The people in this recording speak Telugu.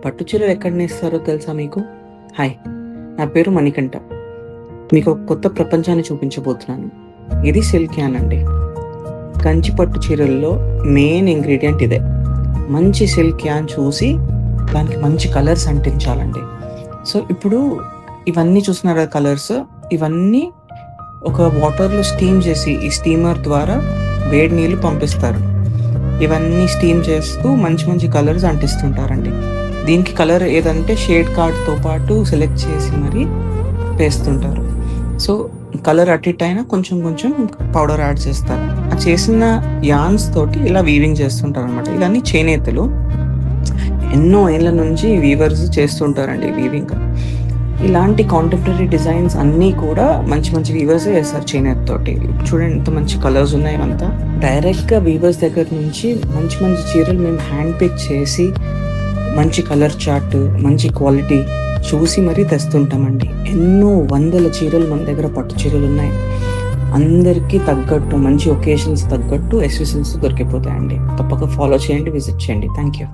పట్టు చీరలు ఎక్కడ నేస్తారో తెలుసా మీకు? హాయ్! నా పేరు మణికంఠ. మీకు ఒక కొత్త ప్రపంచాన్ని చూపించబోతున్నాను. ఇది సిల్క్ యాన్ అండి. కంచి పట్టు చీరల్లో మెయిన్ ఇంగ్రీడియంట్ ఇదే. మంచి సిల్క్ యాన్ చూసి దానికి మంచి కలర్స్ అంటించాలండి. సో, ఇప్పుడు ఇవన్నీ చూస్తున్నారు కదా కలర్స్, ఇవన్నీ ఒక వాటర్‌లో స్టీమ్ చేసి, ఈ స్టీమర్ ద్వారా వేడి నీళ్ళు పంపిస్తారు. ఇవన్నీ స్టీమ్ చేస్తూ మంచి మంచి కలర్స్ అంటిస్తుంటారండి. దీనికి కలర్ ఏదంటే షేడ్ కార్డ్‌తో పాటు సెలెక్ట్ చేసి మరీ వేస్తుంటారు. సో, కలర్ అటు ఇటు అయినా కొంచెం కొంచెం పౌడర్ యాడ్ చేస్తారు. ఆ చేసిన యాన్స్ తోటి ఇలా వీవింగ్ చేస్తుంటారనమాట. ఇవన్నీ చేనేతలు. ఎన్నో ఏళ్ల నుంచి వీవర్స్ చేస్తుంటారండి వీవింగ్. ఇలాంటి కాంటెంపరరీ డిజైన్స్ అన్నీ కూడా మంచి మంచి వీవర్సే చేస్తారు చేనేతతోటి. చూడండి ఎంత మంచి కలర్స్ ఉన్నాయి ఇవంతా. డైరెక్ట్‌గా వీవర్స్ దగ్గర నుంచి మంచి మంచి చీరలు మేము హ్యాండ్ పిక్ చేసి, మంచి కలర్ చార్ట్, మంచి క్వాలిటీ చూసి మరీ తెస్తుంటామండి. ఎన్నో వందల చీరలు మన దగ్గర పట్టు చీరలున్నాయి. అందరికీ తగ్గట్టు మంచి ఒకేషన్స్ తగ్గట్టు ఎస్‌విసెన్స్ దొరికిపోతాయండి. తప్పక ఫాలో చేయండి, విజిట్ చేయండి. Thank you.